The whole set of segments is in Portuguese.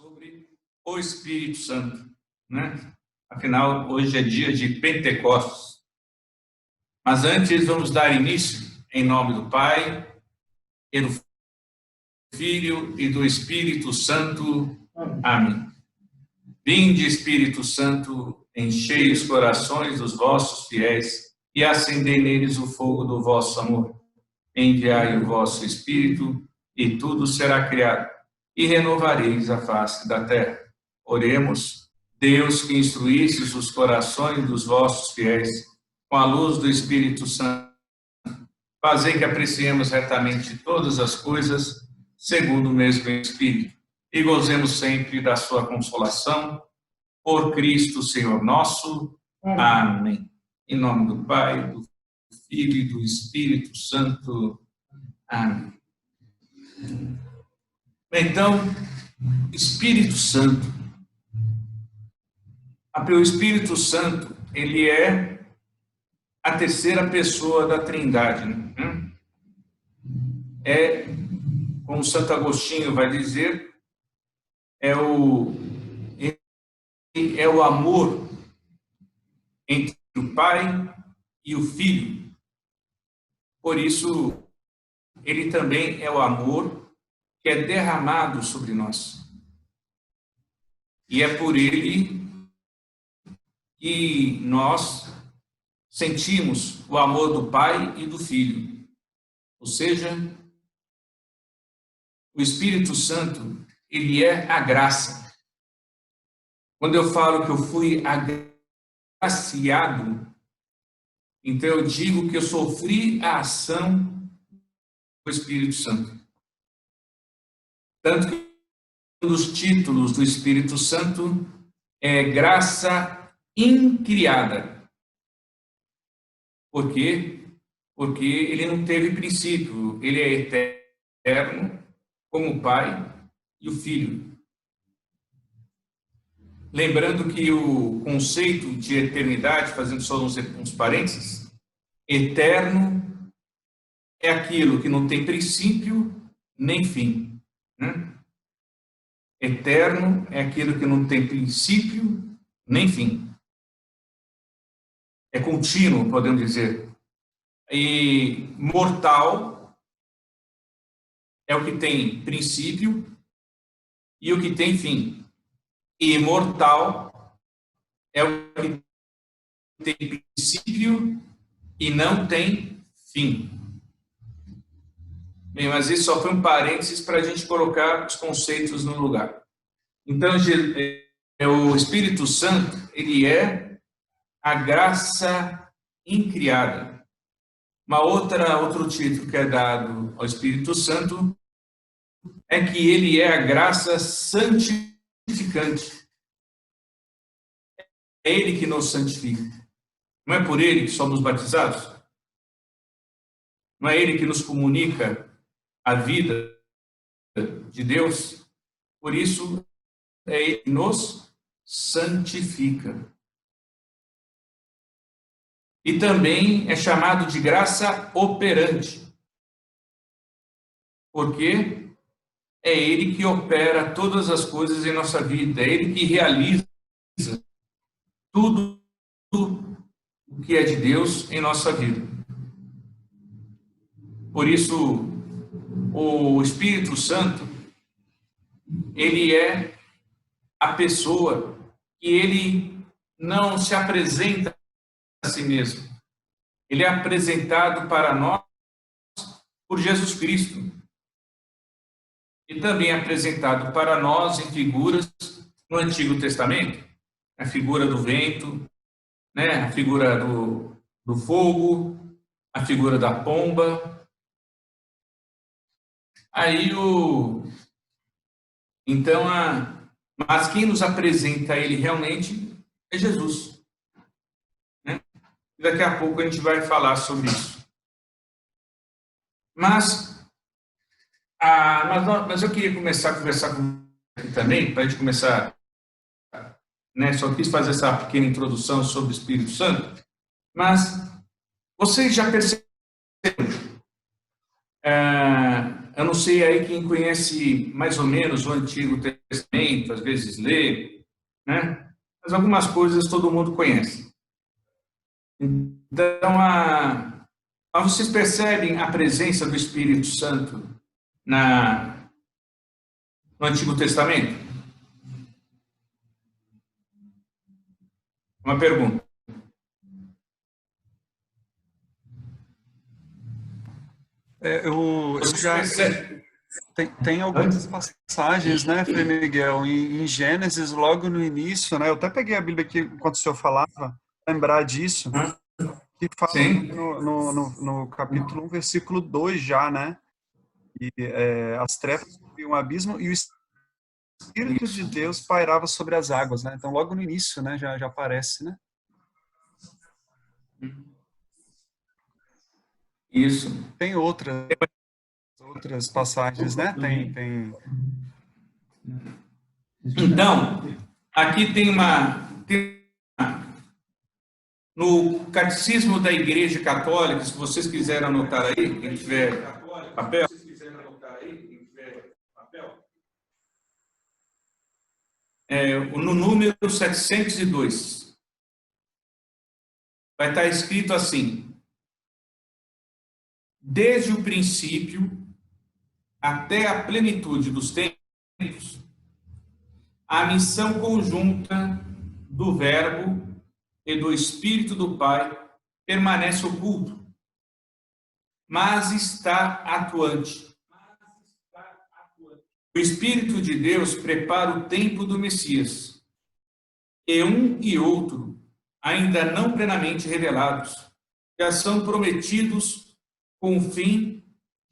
sobre o Espírito Santo, né? Afinal, hoje é dia de Pentecostes. Mas antes, vamos dar início em nome do Pai, e do Filho e do Espírito Santo. Amém. Vinde, Espírito Santo, enchei os corações dos vossos fiéis e acendei neles o fogo do vosso amor. Enviai o vosso Espírito e tudo será criado e renovareis a face da terra. Oremos. Deus, que instruístes os corações dos vossos fiéis com a luz do Espírito Santo, fazei que apreciemos retamente todas as coisas segundo o mesmo Espírito e gozemos sempre da sua consolação. Por Cristo, Senhor nosso. Amém. Em nome do Pai, do Filho e do Espírito Santo. Amém. Então, Espírito Santo. O Espírito Santo, ele é a terceira pessoa da Trindade, né? É, como Santo Agostinho vai dizer, é o amor entre o Pai e o Filho. Por isso, ele também é o amor que é derramado sobre nós. E é por ele que nós sentimos o amor do Pai e do Filho. Ou seja, o Espírito Santo, ele é a graça. Quando eu falo que eu fui agraciado, então eu digo que eu sofri a ação do Espírito Santo. Tanto que um dos títulos do Espírito Santo é graça incriada. Por quê? Porque ele não teve princípio, ele é eterno, como o Pai e o Filho. Lembrando que o conceito de eternidade, fazendo só uns parênteses, eterno é aquilo que não tem princípio nem fim, né? Eterno é aquilo que não tem princípio nem fim. É contínuo, podemos dizer. E mortal é o que tem princípio e o que tem fim. E imortal é o que tem princípio e não tem fim. Bem, mas isso só foi um parênteses para a gente colocar os conceitos no lugar. Então, o Espírito Santo, ele é a graça incriada. Outro título que é dado ao Espírito Santo é que ele é a graça santificante. É ele que nos santifica. Não é por ele que somos batizados? Não é ele que nos comunica a vida de Deus? Por isso, é ele que nos santifica. E também é chamado de graça operante. Porque é ele que opera todas as coisas em nossa vida, é ele que realiza tudo o que é de Deus em nossa vida. Por isso, o Espírito Santo, ele é a pessoa que ele não se apresenta a si mesmo. Ele é apresentado para nós por Jesus Cristo. E também é apresentado para nós em figuras no Antigo Testamento. A figura do vento, né? A figura do fogo, a figura da pomba. Mas quem nos apresenta ele realmente é Jesus. Né? E daqui a pouco a gente vai falar sobre isso. Mas eu queria começar a conversar com você também, para a gente começar, né? Só quis fazer essa pequena introdução sobre o Espírito Santo, mas vocês já perceberam Eu não sei aí quem conhece mais ou menos o Antigo Testamento, às vezes lê, né? Mas algumas coisas todo mundo conhece. Então, mas vocês percebem a presença do Espírito Santo no Antigo Testamento? Uma pergunta. Eu Vocês já percebem? tem algumas passagens, né, Frei Miguel, em Gênesis, logo no início, né? Eu até peguei a Bíblia aqui enquanto o senhor falava, lembrar disso, que fala Sim. no capítulo 1, versículo 2 já, né? E as trevas cobriam um abismo e o Espírito de Deus pairava sobre as águas, né? Então, logo no início, né, já aparece, né? Isso. Tem outras passagens, né? Então, aqui tem no Catecismo da Igreja Católica, se vocês quiserem anotar aí, quem tiver papel, no número 702, vai estar escrito assim: desde o princípio até a plenitude dos tempos, a missão conjunta do Verbo e do Espírito do Pai permanece oculto, mas está atuante. O Espírito de Deus prepara o tempo do Messias, e um e outro, ainda não plenamente revelados, já são prometidos com o fim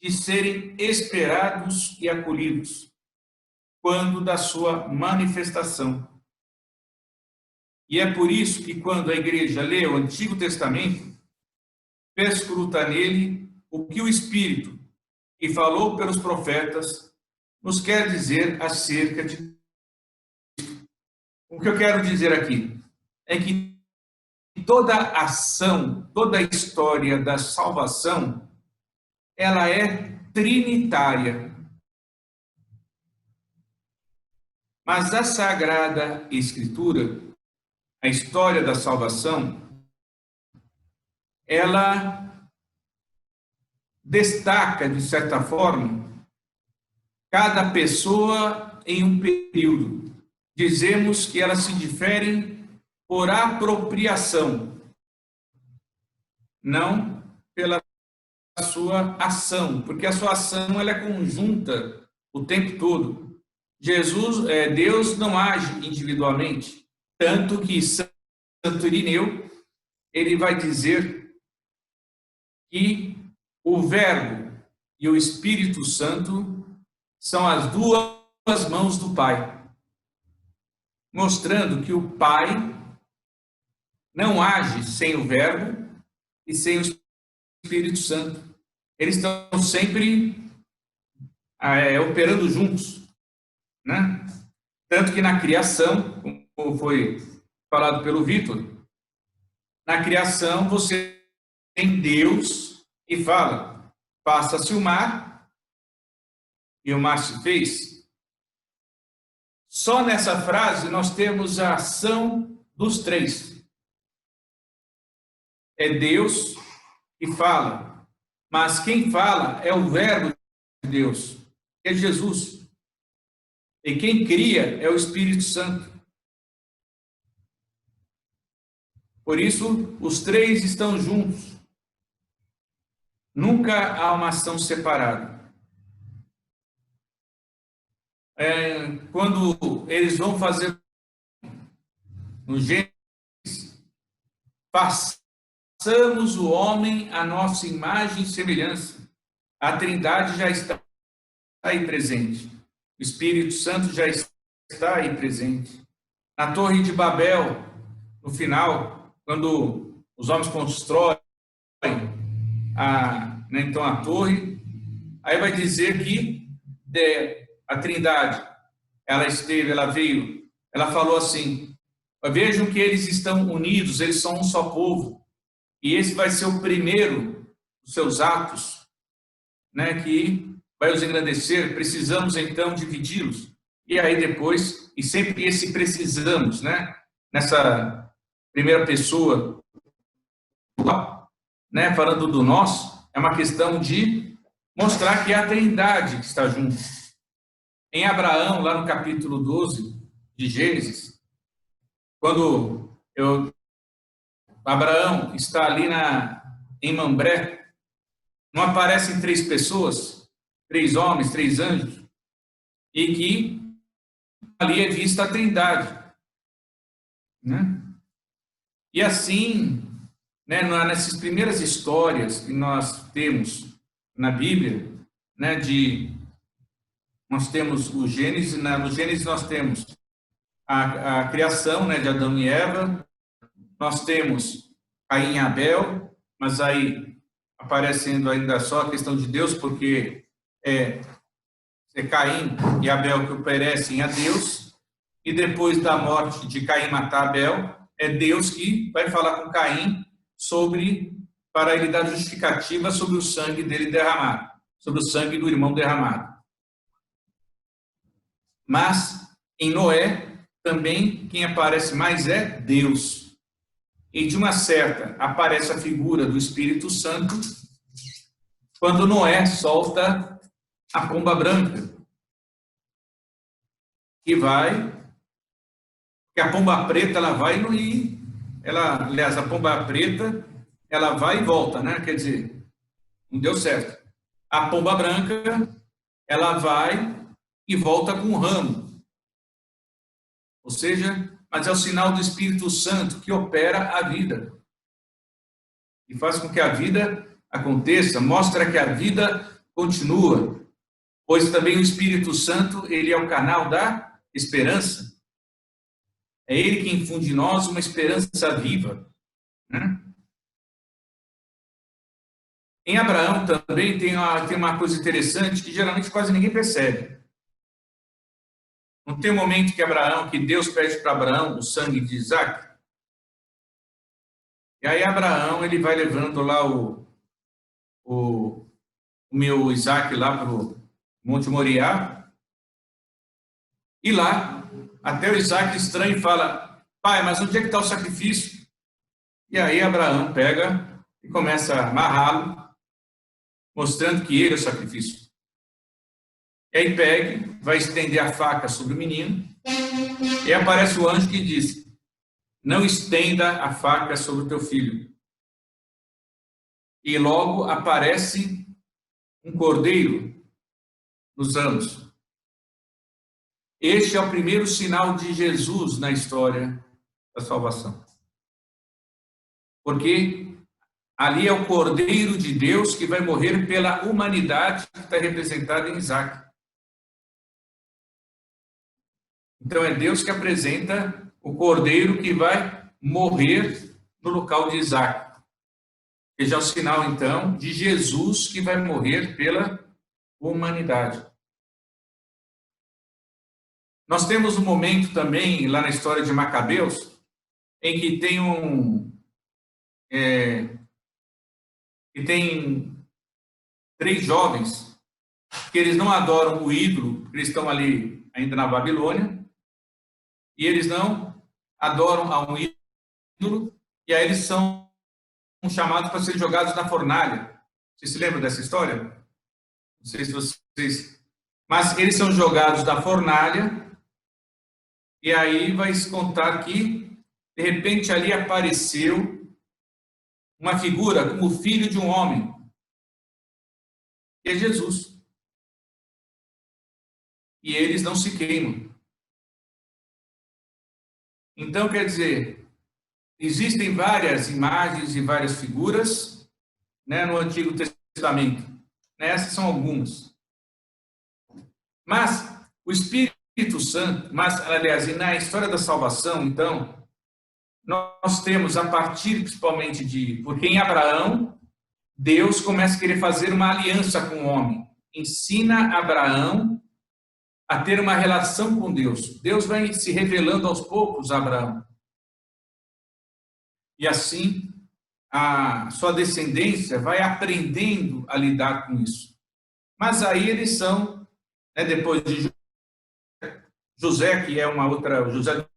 de serem esperados e acolhidos, quando da sua manifestação. E é por isso que, quando a igreja lê o Antigo Testamento, perscruta nele o que o Espírito, que falou pelos profetas, nos quer dizer acerca de. O que eu quero dizer aqui é que toda ação, toda a história da salvação, ela é trinitária. Mas a Sagrada Escritura, a história da salvação, ela destaca, de certa forma, cada pessoa em um período. Dizemos que elas se diferem por apropriação, não pela sua ação, porque a sua ação ela é conjunta o tempo todo. Deus não age individualmente, tanto que Santo Irineu, ele vai dizer que o Verbo e o Espírito Santo são as duas mãos do Pai, mostrando que o Pai não age sem o Verbo e sem o Espírito Santo. Eles estão sempre operando juntos, né? Tanto que na criação, como foi falado pelo Vitor, na criação você tem Deus e fala: faça-se o mar, e o mar se fez. Só nessa frase nós temos a ação dos três. É Deus que fala, mas quem fala é o Verbo de Deus, é Jesus. E quem cria é o Espírito Santo. Por isso, os três estão juntos. Nunca há uma ação separada. Quando eles vão fazer no Gênesis, façamos o homem à nossa imagem e semelhança. A Trindade já está aí presente. O Espírito Santo já está aí presente. Na Torre de Babel, no final, quando os homens constroem então a torre, aí vai dizer que a Trindade, ela veio, ela falou assim: vejam que eles estão unidos, eles são um só povo, e esse vai ser o primeiro dos seus atos, né, que vai os engrandecer, precisamos então dividi-los. E aí depois, e sempre esse precisamos, né? Nessa primeira pessoa, né? Falando do nós, é uma questão de mostrar que é a Trindade que está junto. Em Abraão, lá no capítulo 12 de Gênesis, quando Abraão está ali em Mambré, não aparecem 3 pessoas, 3 homens, 3 anjos, e que ali é vista a Trindade, né? E assim, né, nessas primeiras histórias que nós temos na Bíblia, né, nós temos o Gênesis, no Gênesis nós temos a criação, né, de Adão e Eva, nós temos Caim e Abel, mas aí aparecendo ainda só a questão de Deus, porque é Caim e Abel que oferecem a Deus, e depois da morte de Caim matar Abel, é Deus que vai falar com Caim para ele dar justificativa sobre o sangue dele derramado, sobre o sangue do irmão derramado. Mas em Noé também quem aparece mais é Deus. E de uma certa aparece a figura do Espírito Santo quando Noé solta a pomba branca, que a pomba preta ela vai aliás, a pomba preta ela vai e volta, né? Quer dizer, não deu certo. A pomba branca ela vai e volta com um ramo. Ou seja, mas é o sinal do Espírito Santo que opera a vida. E faz com que a vida aconteça, mostra que a vida continua. Pois também o Espírito Santo, ele é o canal da esperança. É ele que infunde em nós uma esperança viva, né? Em Abraão também tem uma coisa interessante que geralmente quase ninguém percebe. Não tem um momento que Deus pede para Abraão o sangue de Isaac? E aí Abraão, ele vai levando lá o meu Isaac lá para o Monte Moriá, e lá, até o Isaac estranho e fala, pai, mas onde é que está o sacrifício? E aí Abraão pega e começa a amarrá-lo, mostrando que ele é o sacrifício. E aí pega, vai estender a faca sobre o menino, e aparece o anjo que diz, não estenda a faca sobre o teu filho. E logo aparece um cordeiro nos ramos. Este é o primeiro sinal de Jesus na história da salvação. Porque ali é o Cordeiro de Deus que vai morrer pela humanidade que está representada em Isaac. Então é Deus que apresenta o Cordeiro que vai morrer no local de Isaac. Que já é o sinal, então, de Jesus que vai morrer pela humanidade. Nós temos um momento também, lá na história de Macabeus, em que tem 3 jovens que eles não adoram o ídolo, porque eles estão ali ainda na Babilônia, e eles não adoram a um ídolo, e aí eles são chamados para serem jogados na fornalha. Vocês se lembram dessa história? Não sei se vocês... Mas eles são jogados na fornalha, e aí vai se contar que, de repente, ali apareceu uma figura como o filho de um homem, que é Jesus. E eles não se queimam. Então, quer dizer, existem várias imagens e várias figuras, né, no Antigo Testamento. Essas são algumas. Mas o Espírito Santo, aliás, na história da salvação, então, nós temos a partir principalmente porque em Abraão, Deus começa a querer fazer uma aliança com o homem. Ensina Abraão a ter uma relação com Deus. Deus vai se revelando aos poucos a Abraão. E assim, a sua descendência vai aprendendo a lidar com isso. Mas aí eles são, né, depois de José, que é uma outra, José do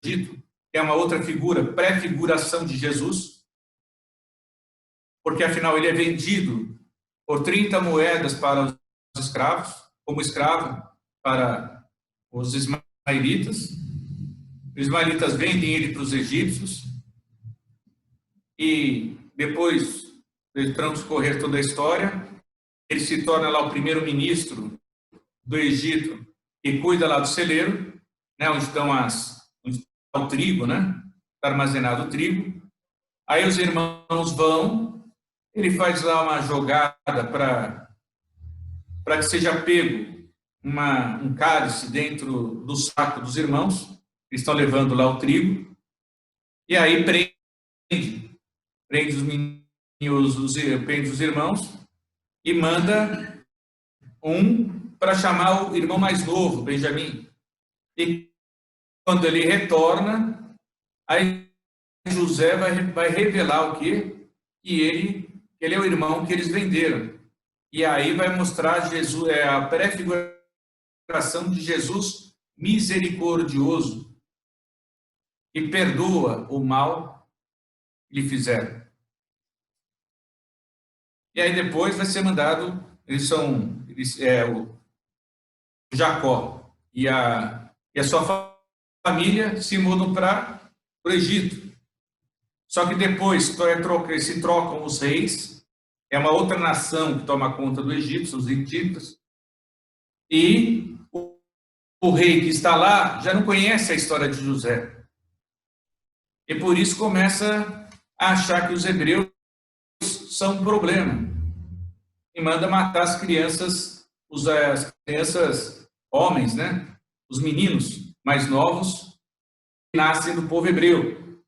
Egito, que é uma outra figura, pré-figuração de Jesus, porque afinal ele é vendido por 30 moedas para os escravos, como escravo para os ismaelitas. Os ismaelitas vendem ele para os egípcios e depois de transcorrer toda a história, ele se torna lá o primeiro-ministro do Egito e cuida lá do celeiro, né, onde está o trigo, né? Está armazenado o trigo. Aí os irmãos vão, ele faz lá uma jogada para que seja pego um cálice dentro do saco dos irmãos, eles estão levando lá o trigo, e aí prende os irmãos e manda para chamar o irmão mais novo, Benjamim. E quando ele retorna, aí José vai revelar o quê? Que ele é o irmão que eles venderam. E aí vai mostrar Jesus, a prefiguração de Jesus misericordioso, que perdoa o mal que lhe fizeram. E aí depois vai ser mandado, o Jacó e a sua família se mudam para o Egito. Só que depois se trocam os reis, é uma outra nação que toma conta do Egito, os hititas, e o rei que está lá já não conhece a história de José. E por isso começa a achar que os hebreus são um problema. E manda matar as crianças homens, né? Os meninos mais novos que nascem do povo hebreu.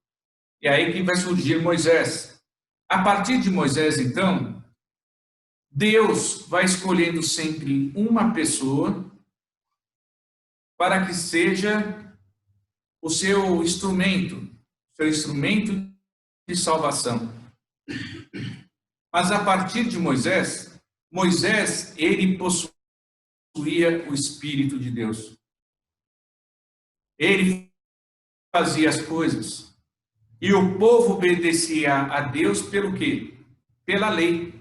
E aí que vai surgir Moisés. A partir de Moisés, então, Deus vai escolhendo sempre uma pessoa para que seja o seu instrumento de salvação. Mas a partir de Moisés, ele possuía o Espírito de Deus. Ele fazia as coisas. E o povo obedecia a Deus pelo quê? Pela lei.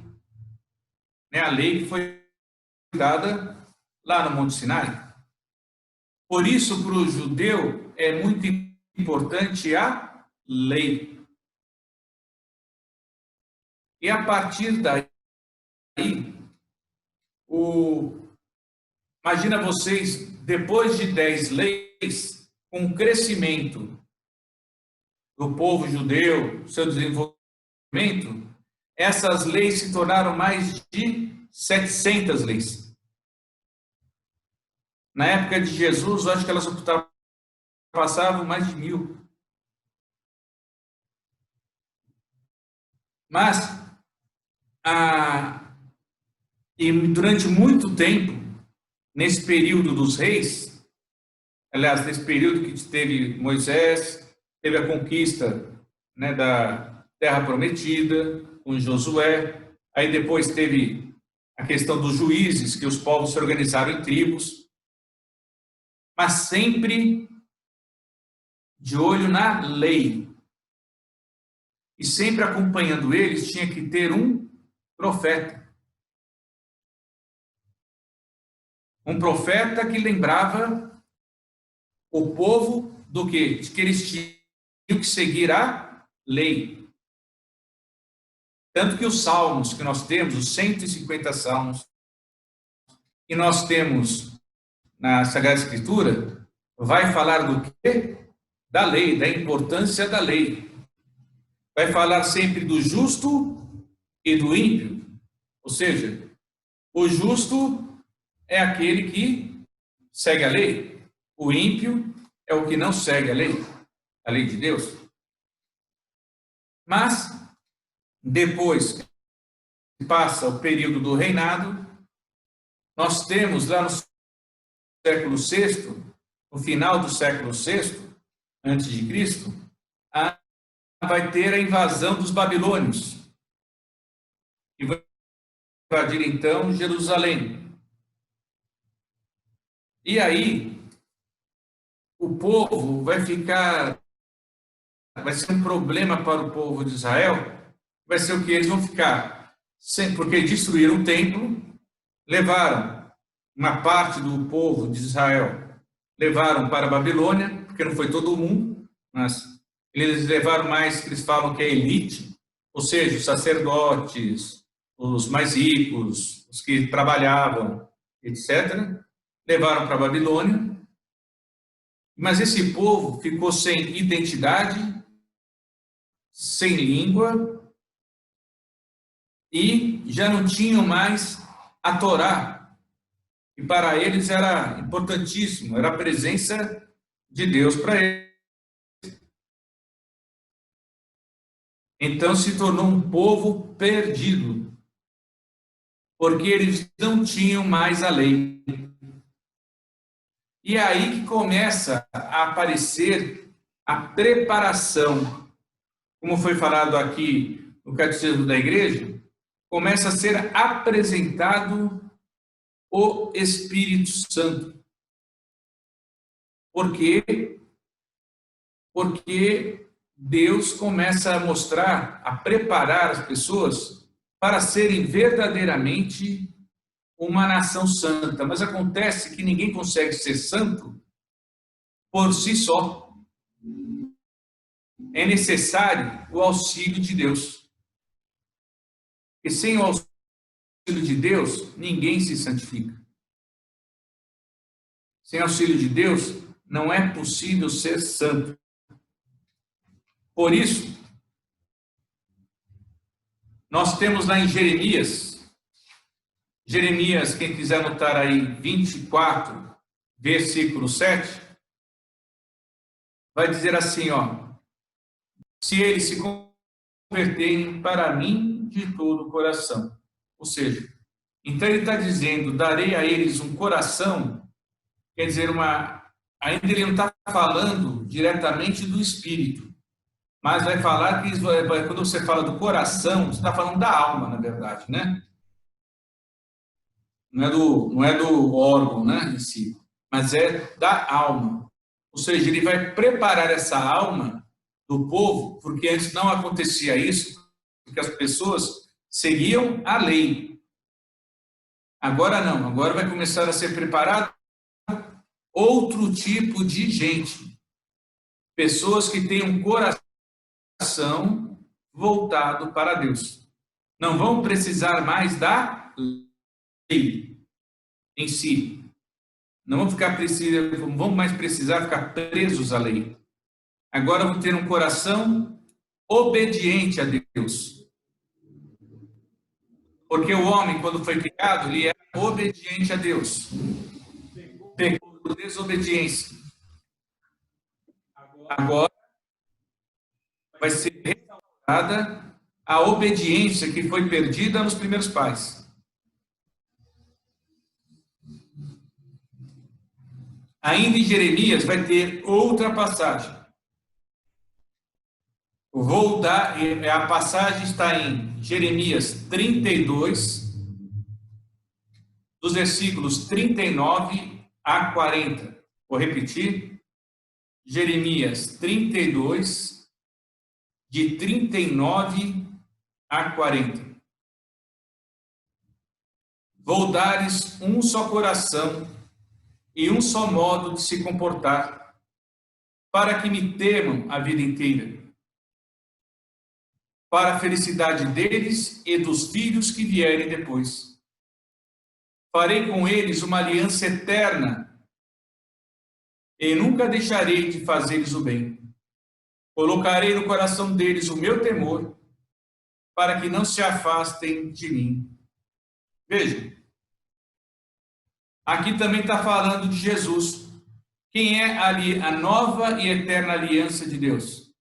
Né? A lei que foi dada lá no Monte Sinai. Por isso, para o judeu, é muito importante a lei. E a partir daí, imagina vocês, depois de 10 leis, com o crescimento do povo judeu, seu desenvolvimento, essas leis se tornaram mais de 700 leis. Na época de Jesus, eu acho que elas passavam mais de 1000. Mas, e durante muito tempo, nesse período dos reis, aliás, nesse período que teve Moisés, teve a conquista, né, da Terra Prometida, com Josué, aí depois teve a questão dos juízes, que os povos se organizaram em tribos, mas sempre de olho na lei. E sempre acompanhando eles tinha que ter um profeta. Um profeta que lembrava o povo do quê? De que eles tinham que seguir a lei. Tanto que os salmos que nós temos, os 150 salmos, que nós temos na Sagrada Escritura, vai falar do quê? Da lei, da importância da lei. Vai falar sempre do justo e do ímpio. Ou seja, o justo é aquele que segue a lei. O ímpio é o que não segue a lei de Deus. Mas, depois que passa o período do reinado, nós temos lá no século VI, no final do século VI, antes de Cristo, vai ter a invasão dos babilônios. E vai invadir então Jerusalém. E aí, o povo vai ser um problema para o povo de Israel, vai ser o que eles vão ficar, porque destruíram o templo, levaram uma parte do povo de Israel, levaram para a Babilônia, porque não foi todo mundo, mas eles levaram mais, que eles falam que é elite, ou seja, os sacerdotes, os mais ricos, os que trabalhavam, etc., levaram para a Babilônia, mas esse povo ficou sem identidade, sem língua, e já não tinham mais a Torá. E para eles era importantíssimo, era a presença de Deus para eles. Então se tornou um povo perdido, porque eles não tinham mais a lei. E é aí que começa a aparecer a preparação, como foi falado aqui no Catecismo da Igreja, começa a ser apresentado o Espírito Santo. Por quê? Porque Deus começa a mostrar, a preparar as pessoas para serem verdadeiramente uma nação santa. Mas acontece que ninguém consegue ser santo por si só. É necessário o auxílio de Deus. E sem o auxílio de Deus, ninguém se santifica. Sem o auxílio de Deus, não é possível ser santo. Por isso, nós temos lá em Jeremias, quem quiser anotar aí, 24, versículo 7, vai dizer assim, ó: se eles se converterem para mim de todo o coração. Ou seja, então ele está dizendo, darei a eles um coração, quer dizer, ainda ele não está falando diretamente do espírito, mas vai falar que, quando você fala do coração, você está falando da alma, na verdade, né? Não é do órgão, né, em si, mas é da alma. Ou seja, ele vai preparar essa alma do povo, porque antes não acontecia isso, porque as pessoas seguiam a lei. Agora não, agora vai começar a ser preparado outro tipo de gente. Pessoas que têm um coração voltado para Deus. Não vão precisar mais da lei em si. Não vão mais precisar ficar presos à lei. Agora vão ter um coração obediente a Deus. Porque o homem, quando foi criado, ele era obediente a Deus. Pecou por desobediência. Agora vai ser restaurada a obediência que foi perdida nos primeiros pais. Ainda em Jeremias vai ter outra passagem. A passagem está em Jeremias 32, dos versículos 39 a 40. Vou repetir. Jeremias 32, de 39 a 40. Vou dar-lhes um só coração e um só modo de se comportar, para que me temam a vida inteira, para a felicidade deles e dos filhos que vierem depois. Farei com eles uma aliança eterna, e nunca deixarei de fazer-lhes o bem. Colocarei no coração deles o meu temor, para que não se afastem de mim. Veja, aqui também está falando de Jesus. Quem é a nova e eterna aliança de Deus?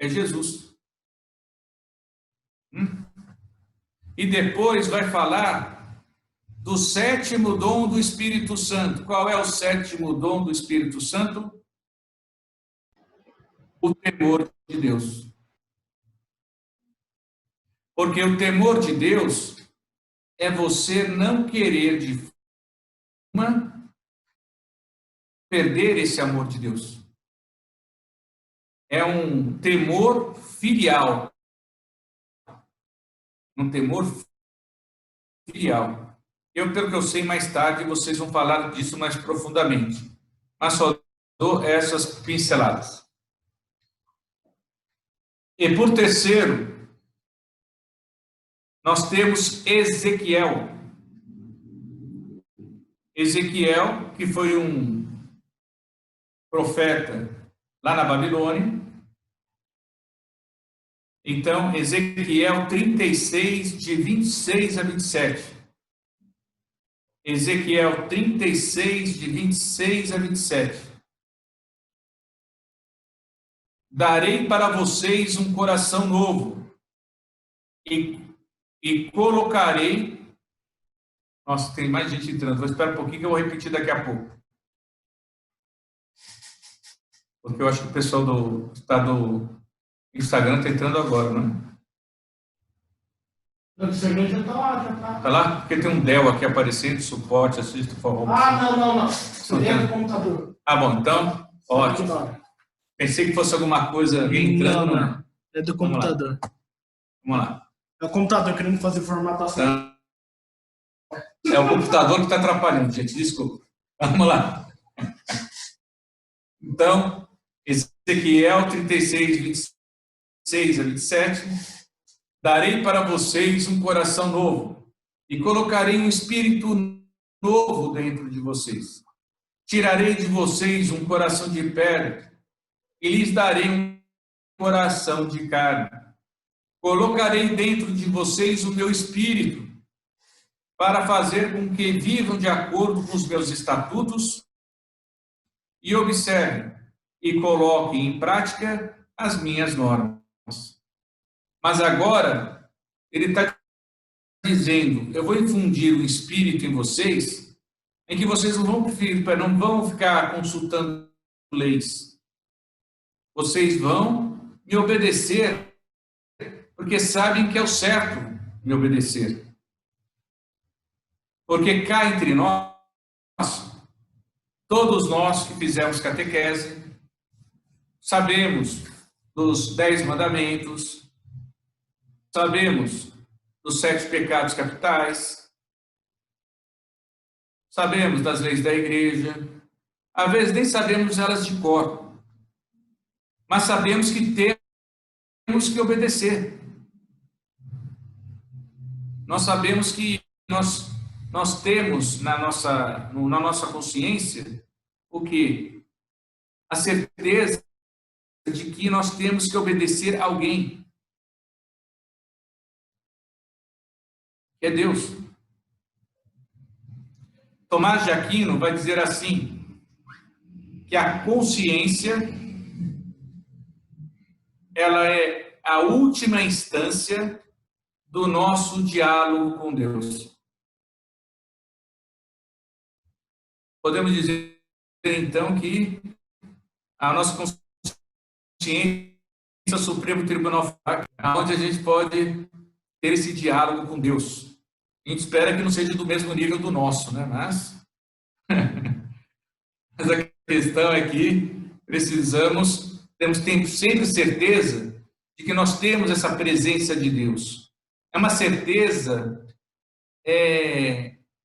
É Jesus. E depois vai falar do sétimo dom do Espírito Santo. Qual é o sétimo dom do Espírito Santo? O temor de Deus. Porque o temor de Deus é você não querer de forma perder esse amor de Deus. É um temor filial. Um temor filial. Pelo que eu sei, mais tarde vocês vão falar disso mais profundamente. Mas só dou essas pinceladas. E por terceiro, nós temos Ezequiel. Ezequiel, que foi um profeta lá na Babilônia. Então, Ezequiel 36, de 26 a 27. Ezequiel 36, de 26 a 27. Darei para vocês um coração novo e colocarei... Nossa, tem mais gente entrando. Vou esperar um pouquinho que eu vou repetir daqui a pouco. Porque eu acho que o pessoal do Instagram está entrando agora, né? O Instagram já está lá, já está. Tá lá? Porque tem um Dell aqui aparecendo, suporte, assista, por favor. Não. Você é do computador. Ah, bom, então, ótimo. Pensei que fosse alguma coisa, alguém entrando. Não. É do computador. Vamos lá. É o computador querendo fazer formatação. Então, é o computador que está atrapalhando, gente, desculpa. Vamos lá. Então, Ezequiel 36, 26 a 27. Darei para vocês um coração novo e colocarei um espírito novo dentro de vocês. Tirarei de vocês um coração de pedra e lhes darei um coração de carne. Colocarei dentro de vocês o meu espírito para fazer com que vivam de acordo com os meus estatutos e observem e coloquem em prática as minhas normas. Mas agora, ele está dizendo, eu vou infundir um espírito em vocês, em que vocês não vão ficar consultando leis. Vocês vão me obedecer, porque sabem que é o certo me obedecer. Porque cá entre nós, todos nós que fizemos catequese, sabemos dos 10 mandamentos, sabemos dos 7 pecados capitais, sabemos das leis da igreja, às vezes nem sabemos elas de cor, mas sabemos que temos que obedecer. Nós sabemos que nós temos na nossa consciência o quê? A certeza de que nós temos que obedecer a alguém, que é Deus. Tomás de Aquino vai dizer assim, que a consciência, ela é a última instância do nosso diálogo com Deus. Podemos dizer, então, que a nossa consciência é o Supremo Tribunal, onde a gente pode ter esse diálogo com Deus. A gente espera que não seja do mesmo nível do nosso, né? Mas a questão é que temos sempre certeza de que nós temos essa presença de Deus. É uma certeza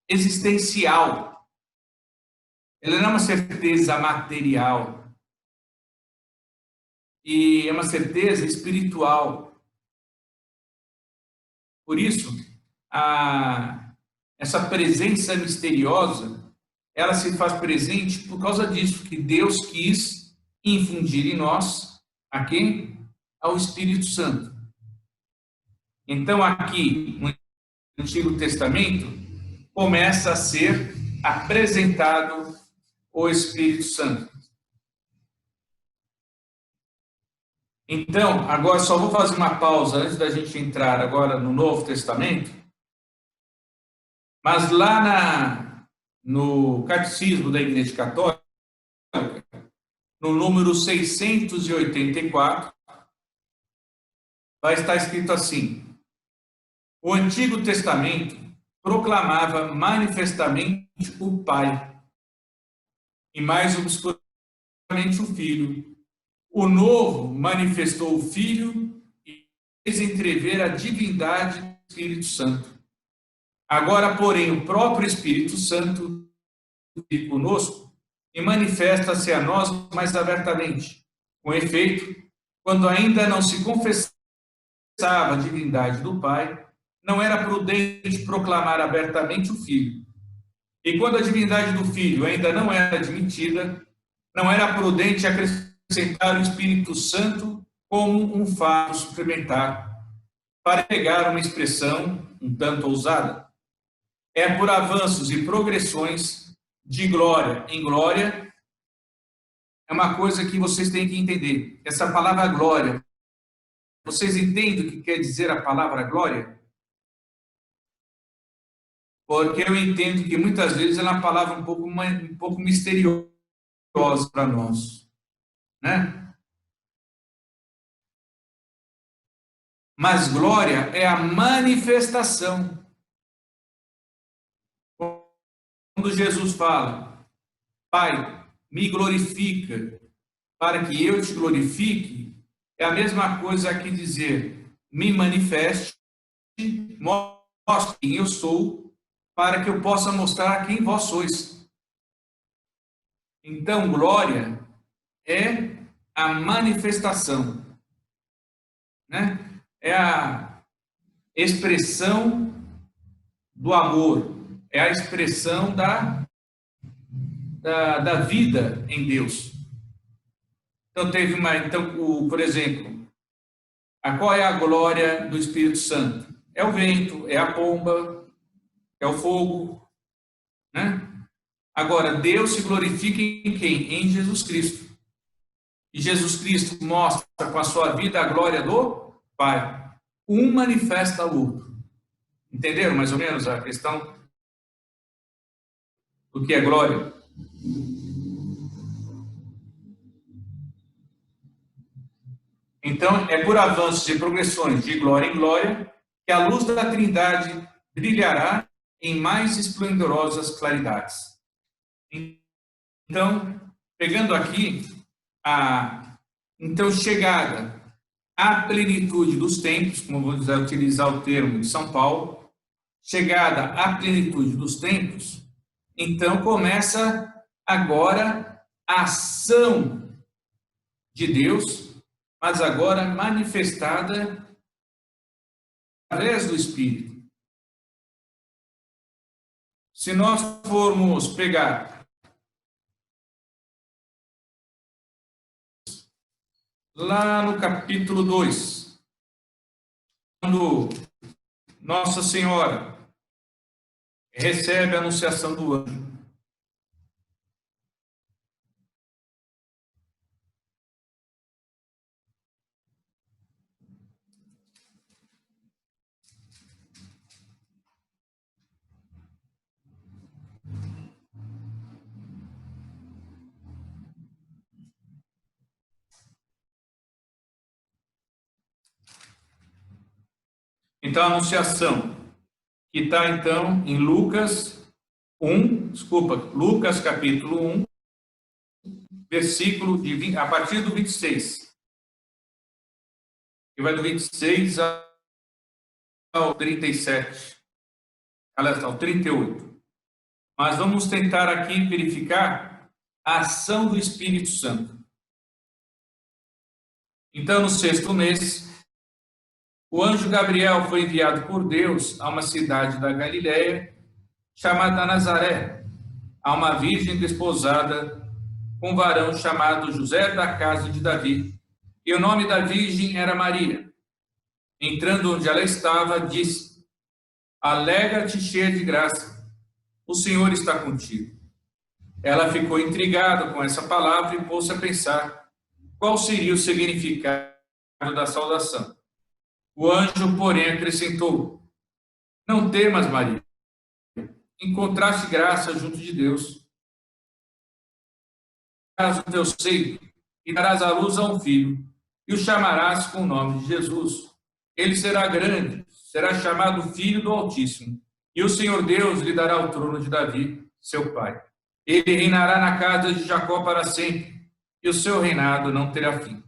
existencial. Ela não é uma certeza material. E é uma certeza espiritual. Por isso, essa presença misteriosa, ela se faz presente por causa disso, que Deus quis infundir em nós, a quem? Ao Espírito Santo. Então, aqui, no Antigo Testamento, começa a ser apresentado o Espírito Santo. Então, agora só vou fazer uma pausa antes da gente entrar agora no Novo Testamento. Mas lá no Catecismo da Igreja Católica, no número 684, vai estar escrito assim: O Antigo Testamento proclamava manifestamente o Pai e mais obscuramente o Filho. O Novo manifestou o Filho e fez entrever a divindade do Espírito Santo. Agora, porém, o próprio Espírito Santo vive conosco e manifesta-se a nós mais abertamente. Com efeito, quando ainda não se confessava a divindade do Pai, não era prudente proclamar abertamente o Filho. E quando a divindade do Filho ainda não era admitida, não era prudente acrescentar o Espírito Santo como um fato suplementar, para pegar uma expressão um tanto ousada. É por avanços e progressões de glória em glória. É uma coisa que vocês têm que entender. Essa palavra glória, vocês entendem o que quer dizer a palavra glória? Porque eu entendo que muitas vezes ela é uma palavra um pouco misteriosa para nós, né? Mas glória é a manifestação. Quando Jesus fala, Pai, me glorifica, para que eu te glorifique, é a mesma coisa que dizer, me manifeste, mostre quem eu sou, para que eu possa mostrar quem vós sois. Então, glória é a manifestação, né? É a expressão do amor, é a expressão da vida em Deus. Então, por exemplo, qual é a glória do Espírito Santo? É o vento, é a pomba, é o fogo, né? Agora, Deus se glorifica em quem? Em Jesus Cristo. E Jesus Cristo mostra com a sua vida a glória do Pai. Um manifesta o outro. Entenderam mais ou menos a questão do que é glória? Então, é por avanços e progressões de glória em glória que a luz da Trindade brilhará em mais esplendorosas claridades. Então, pegando aqui chegada à plenitude dos tempos, como vou utilizar o termo de São Paulo, chegada à plenitude dos tempos, então começa agora a ação de Deus, mas agora manifestada através do Espírito. Se nós formos pegar lá no capítulo 2, quando Nossa Senhora recebe a anunciação do anjo. Então, a anunciação, que está, então, em Lucas capítulo 1, versículo a partir do 26. Que vai do 26 ao 37. Aliás, ao 38. Mas vamos tentar aqui verificar a ação do Espírito Santo. Então, no 6º mês, o anjo Gabriel foi enviado por Deus a uma cidade da Galiléia, chamada Nazaré, a uma virgem desposada com um varão chamado José da casa de Davi. E o nome da virgem era Maria. Entrando onde ela estava, disse, alegra-te, cheia de graça, o Senhor está contigo. Ela ficou intrigada com essa palavra e pôs-se a pensar qual seria o significado da saudação. O anjo, porém, acrescentou, não temas, Maria, encontraste graça junto de Deus. Darás o teu seio e darás à luz a um filho, e o chamarás com o nome de Jesus. ele será grande, será chamado Filho do Altíssimo, e o Senhor Deus lhe dará o trono de Davi, seu pai. Ele reinará na casa de Jacó para sempre, e o seu reinado não terá fim.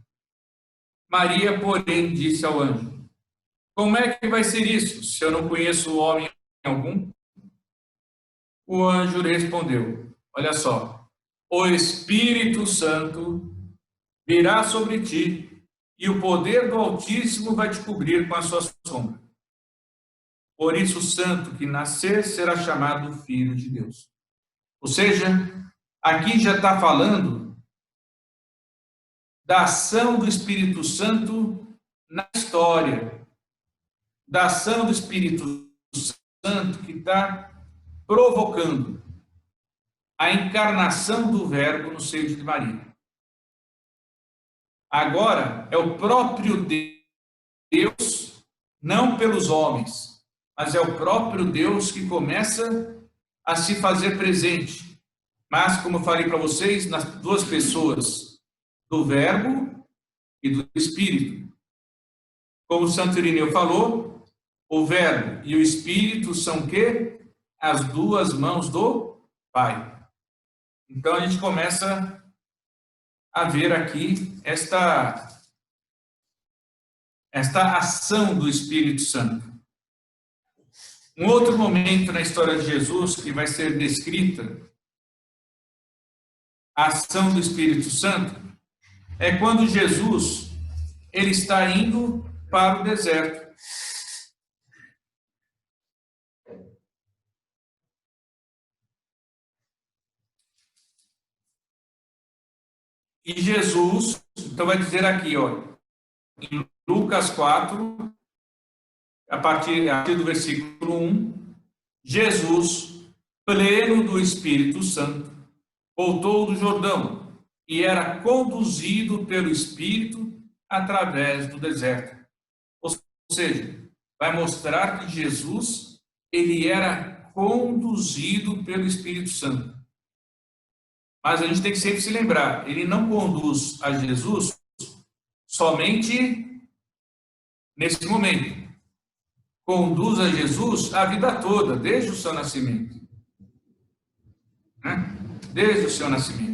Maria, porém, disse ao anjo: como é que vai ser isso, se eu não conheço homem algum? O anjo respondeu: olha só, o Espírito Santo virá sobre ti, e o poder do Altíssimo vai te cobrir com a sua sombra. Por isso, o santo que nascer será chamado Filho de Deus. Ou seja, aqui já está falando da ação do Espírito Santo na história, da ação do Espírito Santo que está provocando a encarnação do Verbo no seio de Maria. Agora é o próprio Deus, não pelos homens, mas é o próprio Deus que começa a se fazer presente. Mas, como eu falei para vocês, nas duas pessoas, do Verbo e do Espírito. Como Santo Irineu falou, o Verbo e o Espírito são o quê? As duas mãos do Pai. Então, a gente começa a ver aqui esta ação do Espírito Santo. Um outro momento na história de Jesus que vai ser descrita, a ação do Espírito Santo, é quando Jesus ele está indo para o deserto. E Jesus, então vai dizer aqui, ó, em Lucas 4, a partir do versículo 1, Jesus, pleno do Espírito Santo, voltou do Jordão e era conduzido pelo Espírito através do deserto. Ou seja, vai mostrar que Jesus, ele era conduzido pelo Espírito Santo. Mas a gente tem que sempre se lembrar, ele não conduz a Jesus somente nesse momento. Conduz a Jesus a vida toda, desde o seu nascimento. Né? Desde o seu nascimento.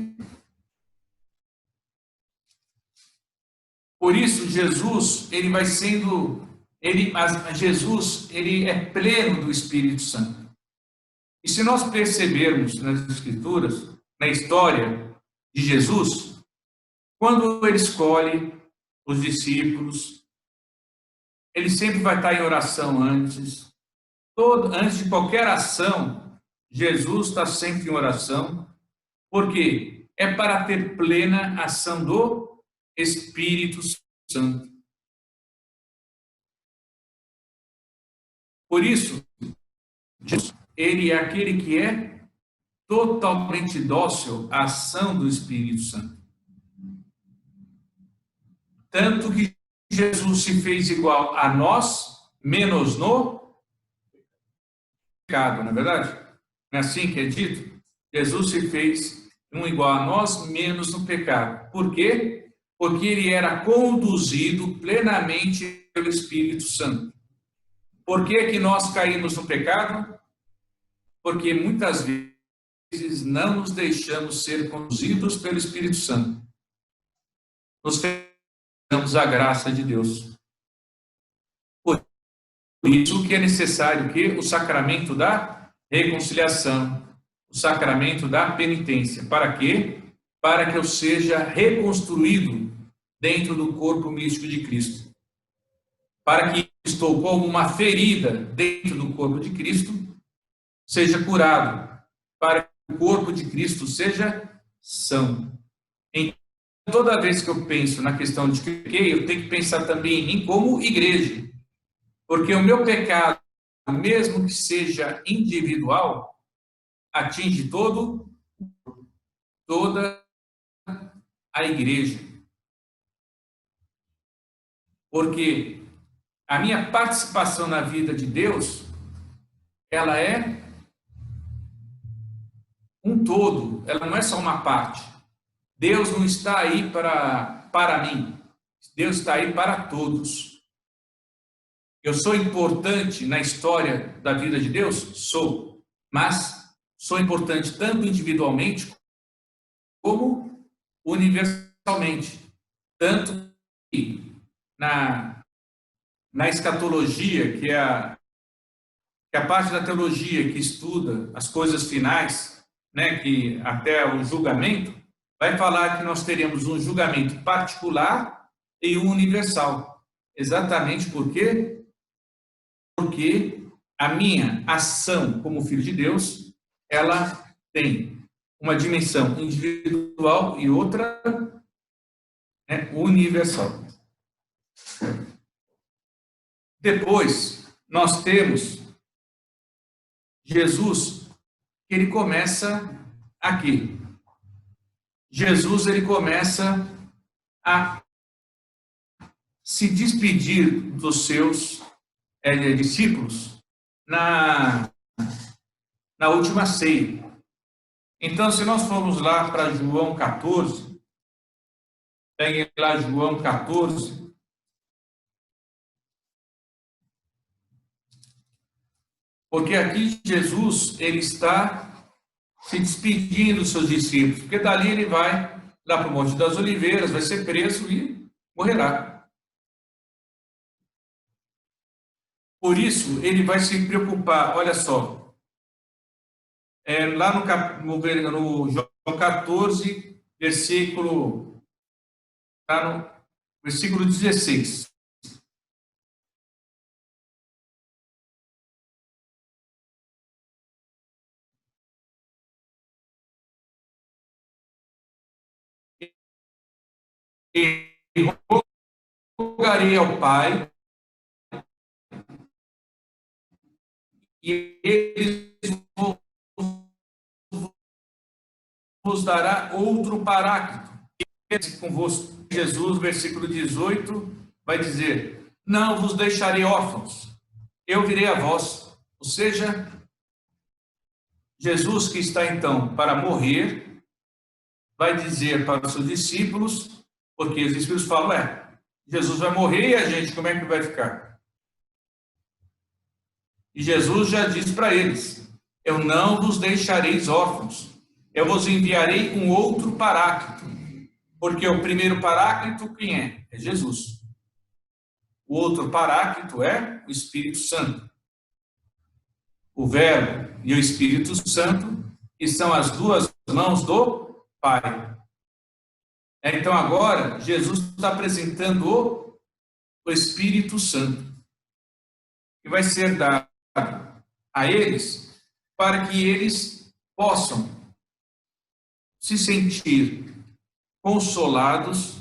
Por isso, Jesus, ele vai sendo, Jesus, ele é pleno do Espírito Santo. E se nós percebermos nas Escrituras, na história de Jesus, quando ele escolhe os discípulos, ele sempre vai estar em oração antes. Antes de qualquer ação, Jesus está sempre em oração. Por quê? É para ter plena ação do Espírito Santo. Por isso, Jesus, ele é aquele que é totalmente dócil à ação do Espírito Santo. Tanto que Jesus se fez igual a nós, menos no pecado, não é verdade? Não é assim que é dito? Jesus se fez igual a nós, menos no pecado. Por quê? Porque ele era conduzido plenamente pelo Espírito Santo. Por que que nós caímos no pecado? Porque muitas vezes não nos deixamos ser conduzidos pelo Espírito Santo. Nos damos a graça de Deus. Por isso que é necessário que o sacramento da reconciliação, o sacramento da penitência. Para quê? Para que eu seja reconstruído dentro do corpo místico de Cristo. Para que estou como uma ferida dentro do corpo de Cristo, seja curado. Para que o corpo de Cristo seja são. Então, toda vez que eu penso na questão de que eu tenho que pensar também em como igreja. Porque o meu pecado, mesmo que seja individual, atinge toda a igreja. Porque a minha participação na vida de Deus, ela é um todo, ela não é só uma parte. Deus não está aí para mim, Deus está aí para todos. Eu sou importante na história da vida de Deus? Sou. Mas sou importante tanto individualmente como universalmente. Tanto que na escatologia, que é a parte da teologia que estuda as coisas finais, né, que até o julgamento, vai falar que nós teremos um julgamento particular e um universal. Exatamente por quê? Porque a minha ação como filho de Deus, ela tem uma dimensão individual e outra, né, universal. Depois, nós temos Jesus, que ele começa aqui. Jesus, ele começa a se despedir dos seus discípulos na última ceia. Então, se nós formos lá para João 14, peguem lá João 14, porque aqui Jesus, ele está se despedindo dos seus discípulos, porque dali ele vai lá para o Monte das Oliveiras, vai ser preso e morrerá. Por isso, ele vai se preocupar, olha só, lá no João 14, versículo 16. E rogarei ao Pai, e ele vos dará outro paráclito, que convosco. Jesus, versículo 18, vai dizer: não vos deixarei órfãos, eu virei a vós. Ou seja, Jesus, que está então para morrer, vai dizer para os seus discípulos, porque os discípulos falam, Jesus vai morrer e a gente, como é que vai ficar? E Jesus já diz para eles, eu não vos deixareis órfãos, eu vos enviarei um outro paráclito, porque o primeiro paráclito, quem é? É Jesus. O outro paráclito é o Espírito Santo. O Verbo e o Espírito Santo, que são as duas mãos do Pai. Então agora, Jesus está apresentando o Espírito Santo, que vai ser dado a eles, para que eles possam se sentir consolados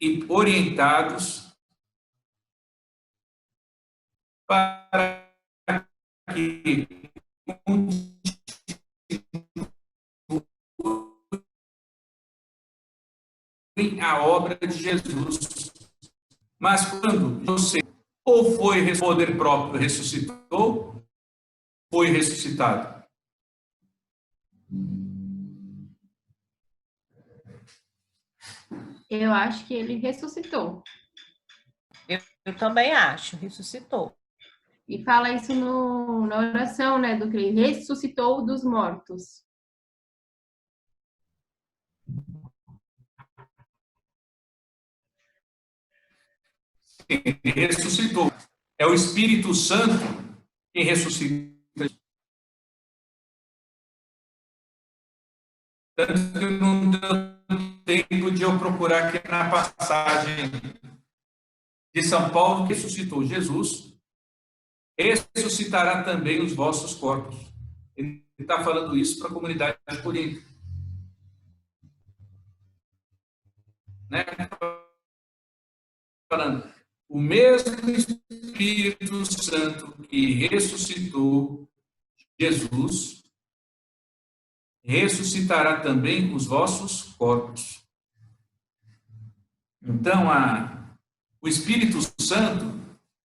e orientados para que a obra de Jesus. Mas quando você ou foi poder próprio ressuscitou, foi ressuscitado. Eu acho que ele ressuscitou. Eu também acho, ressuscitou. E fala isso na oração, né, do que ele ressuscitou dos mortos. Ele ressuscitou. É o Espírito Santo quem ressuscita. Tanto que não deu tempo de eu procurar aqui na passagem de São Paulo, que ressuscitou Jesus, ressuscitará também os vossos corpos. Ele está falando isso para a comunidade de Corinto. Né? Falando, o mesmo Espírito Santo que ressuscitou Jesus, ressuscitará também os vossos corpos. Então, o Espírito Santo,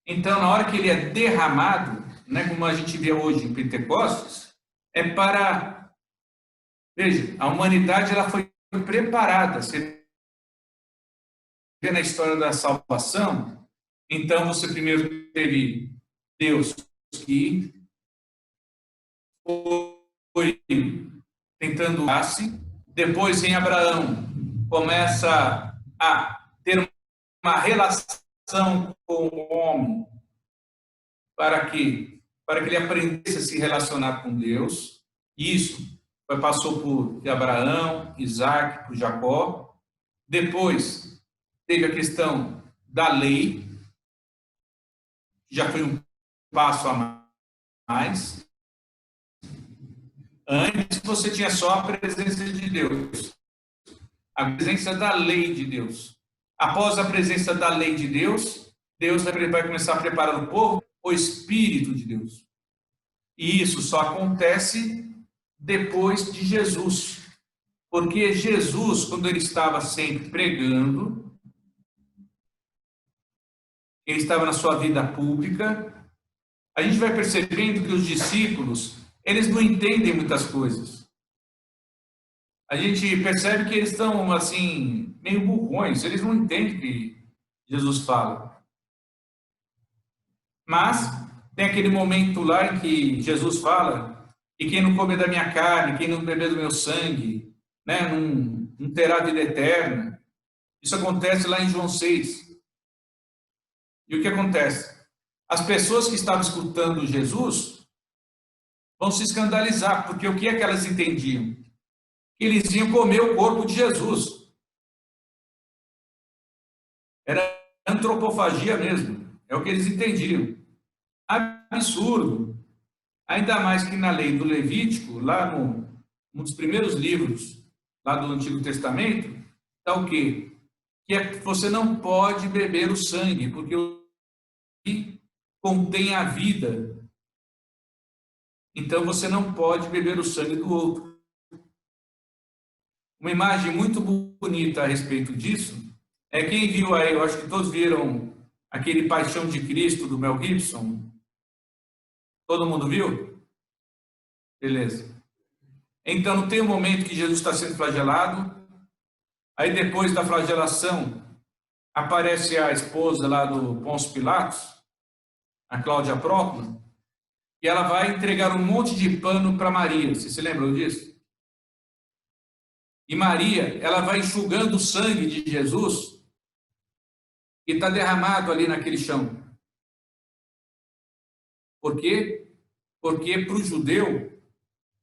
então, na hora que ele é derramado, né, como a gente vê hoje em Pentecostes, é para... Veja, a humanidade ela foi preparada. Você vê na história da salvação, Então, você primeiro teve Deus que foi tentando dar-se. Depois, em Abraão, começa a ter uma relação com o homem para que ele aprendesse a se relacionar com Deus. Isso passou por Abraão, Isaac, por Jacó. Depois teve a questão da lei, que já foi um passo a mais. Antes você tinha só a presença de Deus, a presença da lei de Deus. Após a presença da lei de Deus, Deus vai começar a preparar o povo, o Espírito de Deus. E isso só acontece depois de Jesus. Porque Jesus, quando ele estava sempre pregando, ele estava na sua vida pública, a gente vai percebendo que os discípulos, eles não entendem muitas coisas. A gente percebe que eles estão, assim, meio burrões, eles não entendem o que Jesus fala. Mas tem aquele momento lá em que Jesus fala: e quem não comer da minha carne, quem não beber do meu sangue, né, não terá vida eterna. Isso acontece lá em João 6. E o que acontece? As pessoas que estavam escutando Jesus vão se escandalizar, porque o que é que elas entendiam? Que eles iam comer o corpo de Jesus. Era antropofagia mesmo, é o que eles entendiam. Absurdo. Ainda mais que na lei do Levítico, lá num dos primeiros livros lá do Antigo Testamento, está o quê? Que você não pode beber o sangue, porque o sangue contém a vida. Então você não pode beber o sangue do outro. Uma imagem muito bonita a respeito disso é quem viu aí, eu acho que todos viram aquele Paixão de Cristo do Mel Gibson. Todo mundo viu? Beleza. Então, não tem um momento que Jesus está sendo flagelado, aí depois da flagelação, aparece a esposa lá do Pôncio Pilatos, a Cláudia Prócula, e ela vai entregar um monte de pano para Maria. Vocês se lembram disso? E Maria, ela vai enxugando o sangue de Jesus que está derramado ali naquele chão. Por quê? Porque para o judeu,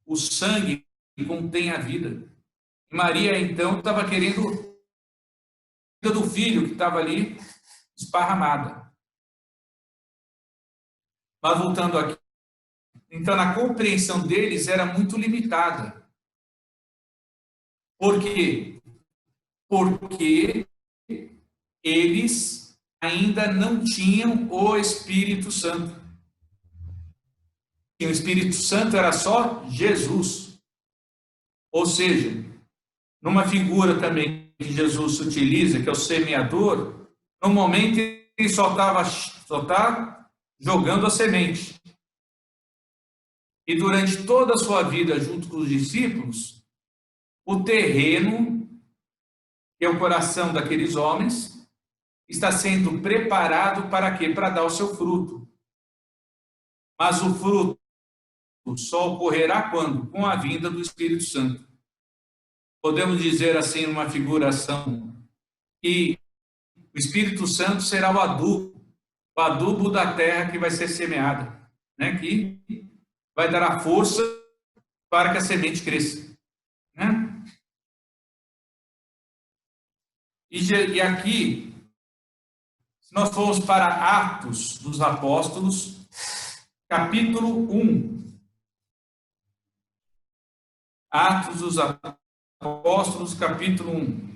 o sangue contém a vida. E Maria, então, estava querendo a vida do filho que estava ali esparramada. Mas voltando aqui, então a compreensão deles era muito limitada. Por quê? Porque eles ainda não tinham o Espírito Santo. E o Espírito Santo era só Jesus. Ou seja, numa figura também que Jesus utiliza, que é o semeador, no momento ele só está jogando a semente. E durante toda a sua vida junto com os discípulos, o terreno, que é o coração daqueles homens, está sendo preparado para quê? Para dar o seu fruto. Mas o fruto só ocorrerá quando? Com a vinda do Espírito Santo. Podemos dizer assim, numa figuração, que o Espírito Santo será o adubo da terra que vai ser semeada, né? Que vai dar a força para que a semente cresça, né? E aqui, se nós formos para Atos dos Apóstolos, capítulo 1. Atos dos Apóstolos, capítulo 1.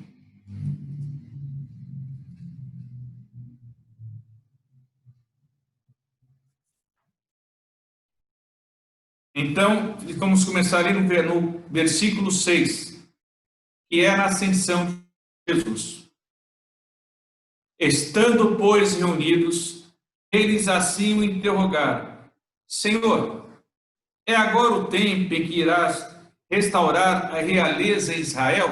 Então, vamos começar ali no versículo 6, que é a ascensão de Jesus. Estando, pois, reunidos, eles assim o interrogaram: Senhor, é agora o tempo em que irás restaurar a realeza em Israel?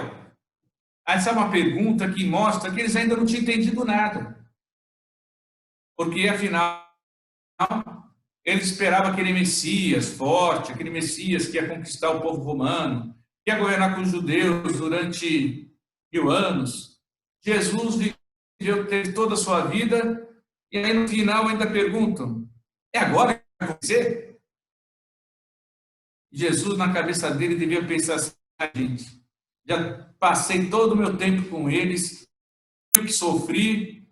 Essa é uma pergunta que mostra que eles ainda não tinham entendido nada. porque afinal ele esperava aquele Messias forte, aquele Messias que ia conquistar o povo romano, que ia governar com os judeus durante 1000 anos. Jesus viveu, teve toda a sua vida, e aí no final ainda perguntam, é agora que vai acontecer? Jesus, na cabeça dele, devia pensar assim, gente, já passei todo o meu tempo com eles, eu que sofri,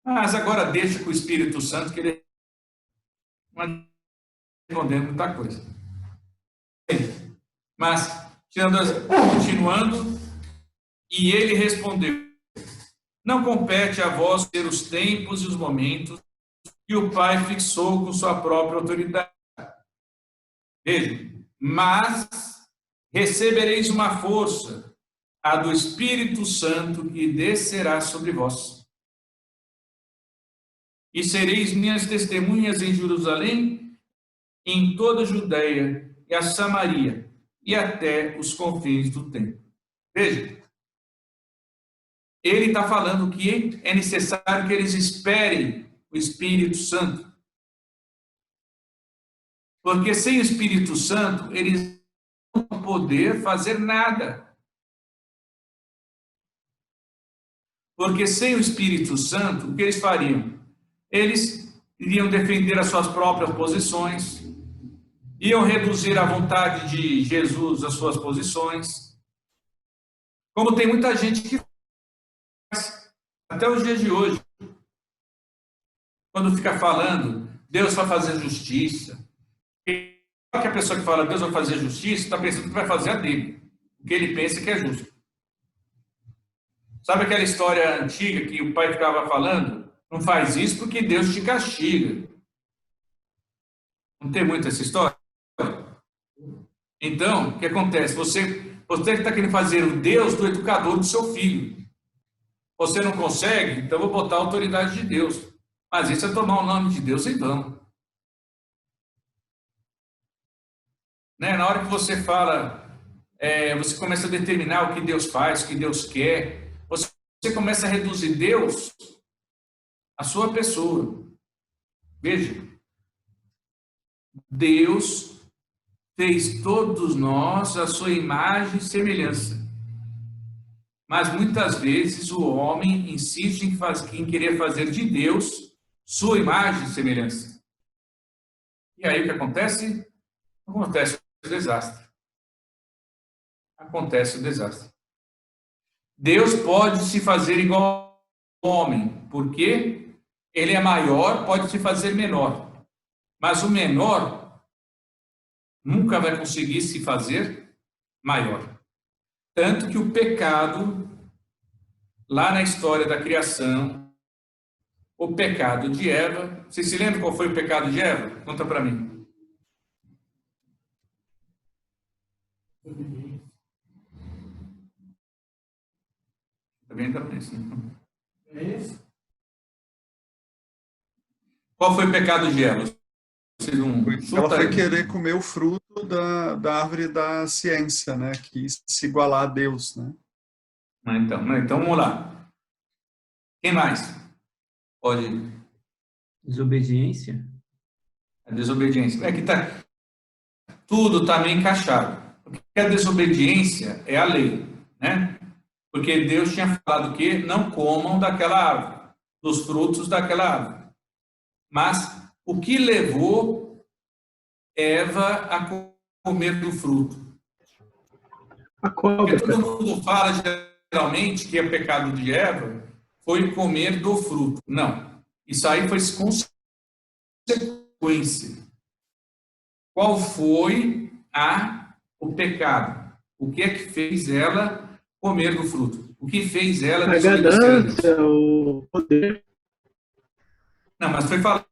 mas agora deixa com o Espírito Santo, que ele não respondendo muita coisa. Mas, continuando, e ele respondeu, não compete a vós ter os tempos e os momentos que o Pai fixou com sua própria autoridade. Veja, mas recebereis uma força, a do Espírito Santo, que descerá sobre vós. E sereis minhas testemunhas em Jerusalém, em toda a Judeia e a Samaria, e até os confins do templo. Veja, ele está falando que é necessário que eles esperem o Espírito Santo. Porque sem o Espírito Santo, eles não vão poder fazer nada. Porque sem o Espírito Santo, o que eles fariam? Eles iriam defender as suas próprias posições, iam reduzir a vontade de Jesus às suas posições. Como tem muita gente que faz, até os dias de hoje, quando fica falando, Deus vai fazer justiça. Só que a pessoa que fala Deus vai fazer justiça está pensando que vai fazer a dele, o que ele pensa que é justo. Sabe aquela história antiga que o pai ficava falando? Não faz isso porque Deus te castiga. Não tem muito essa história? Então, o que acontece? Você que está querendo fazer o Deus do educador do seu filho. Você não consegue? Então eu vou botar a autoridade de Deus. Mas isso é tomar o nome de Deus em vão. Né? Na hora que você fala, você começa a determinar o que Deus faz, o que Deus quer, você começa a reduzir Deus à sua pessoa. Veja, Deus fez todos nós a sua imagem e semelhança. Mas muitas vezes o homem insiste em querer fazer de Deus sua imagem e semelhança. E aí o que acontece? Acontece o desastre. Acontece o desastre. Deus pode se fazer igual ao homem, porque ele é maior, pode se fazer menor. Mas o menor nunca vai conseguir se fazer maior. Tanto que o pecado, lá na história da criação, o pecado de Eva, você se lembra qual foi o pecado de Eva? Conta para mim. Também está pensando. Qual foi o pecado de Eva? Ela foi querer comer o fruto da árvore da ciência, né? Quis se igualar a Deus, né? Então vamos lá. Quem mais? Pode. Desobediência. A desobediência. É que tá, tudo está meio encaixado. Porque a desobediência é a lei, né? Porque Deus tinha falado que não comam daquela árvore, dos frutos daquela árvore. Mas o que levou Eva a comer do fruto? Porque todo mundo fala geralmente que o pecado de Eva foi comer do fruto. Não. Isso aí foi consequência. Qual foi o pecado? O que é que fez ela comer do fruto? O que fez ela a ganância, o poder. Não, mas foi falado.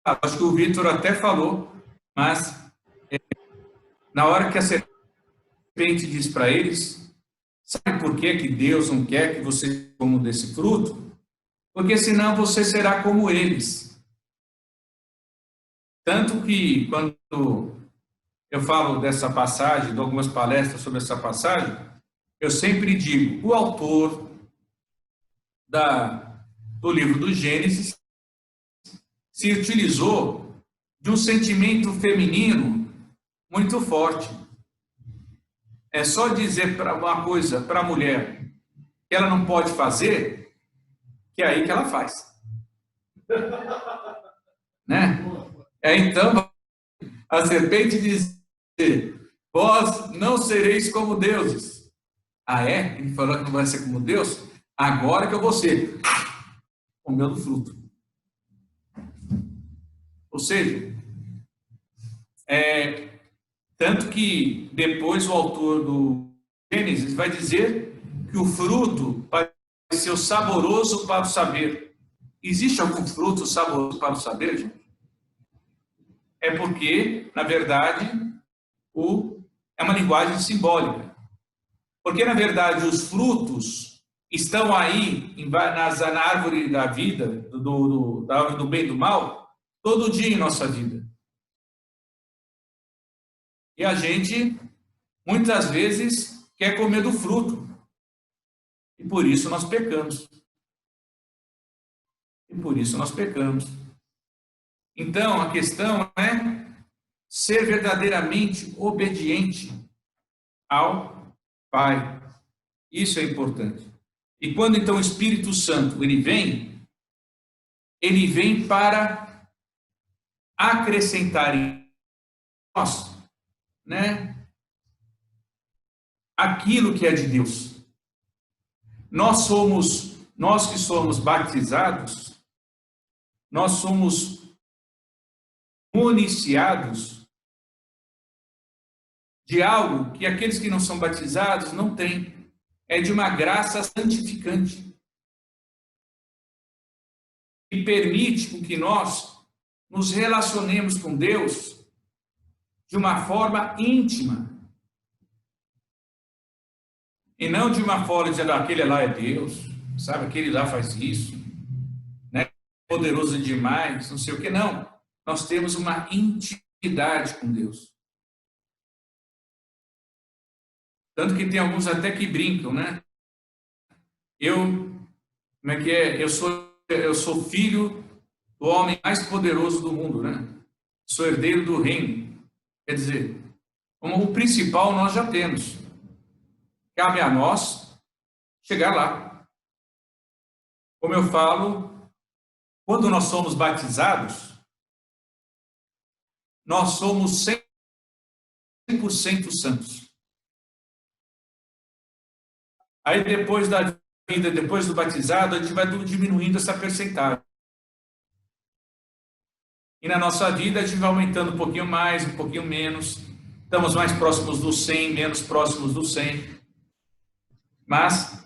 Acho que o Vitor até falou, mas na hora que a serpente diz para eles, sabe por que Deus não quer que você coma desse fruto? Porque senão você será como eles. Tanto que quando eu falo dessa passagem, dou algumas palestras sobre essa passagem, eu sempre digo, o autor do livro do Gênesis, se utilizou de um sentimento feminino muito forte. É só dizer para uma coisa para a mulher que ela não pode fazer, que é aí que ela faz. Né? Então, a serpente diz: vós não sereis como deuses. Ah, é? Ele falou que não vai ser como Deus? Agora que eu vou ser. Comeu do fruto. Ou seja, tanto que depois o autor do Gênesis vai dizer que o fruto pareceu saboroso para o saber. Existe algum fruto saboroso para o saber, gente? É porque, na verdade, é uma linguagem simbólica. Porque, na verdade, os frutos estão aí na árvore da vida, da árvore do bem e do mal, todo dia em nossa vida. E a gente, muitas vezes, quer comer do fruto. E por isso nós pecamos. Então, a questão é ser verdadeiramente obediente ao Pai. Isso é importante. E quando então o Espírito Santo ele vem para acrescentar em nós, né, aquilo que é de Deus. Nós que somos batizados, nós somos municiados de algo que aqueles que não são batizados não têm. É de uma graça santificante. Que permite que nós nos relacionemos com Deus de uma forma íntima. E não de uma forma dizendo, aquele lá é Deus, sabe, aquele lá faz isso, né? Poderoso demais, não sei o que, não. Nós temos uma intimidade com Deus. Tanto que tem alguns até que brincam, né? Como é que é? Eu sou filho do homem mais poderoso do mundo, né? Sou herdeiro do reino. Quer dizer, como o principal nós já temos. Cabe a nós chegar lá. Como eu falo, quando nós somos batizados, nós somos 100% santos. Aí depois da vida, depois do batizado, a gente vai diminuindo essa percentagem. E na nossa vida a gente vai aumentando um pouquinho mais, um pouquinho menos. Estamos mais próximos do 100, menos próximos do 100. Mas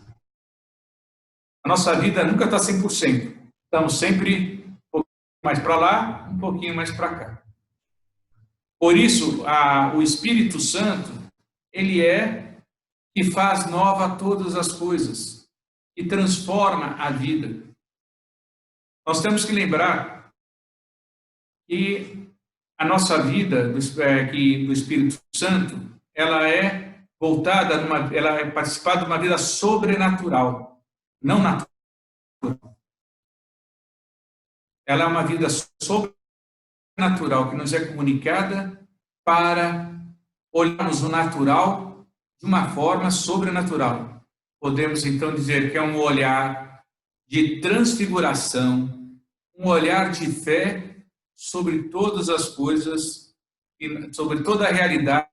a nossa vida nunca está 100%. Estamos sempre um pouquinho mais para lá, um pouquinho mais para cá. Por isso, o Espírito Santo, ele que faz nova todas as coisas e transforma a vida. Nós temos que lembrar que a nossa vida do Espírito Santo, ela é voltada, ela é participada de uma vida sobrenatural, não natural. Ela é uma vida sobrenatural que nos é comunicada para olharmos o natural de uma forma sobrenatural. Podemos então dizer que é um olhar de transfiguração, um olhar de fé sobre todas as coisas, sobre toda a realidade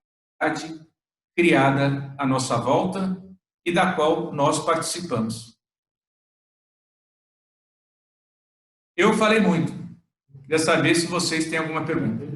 criada à nossa volta e da qual nós participamos. Eu falei muito. Queria saber se vocês têm alguma pergunta.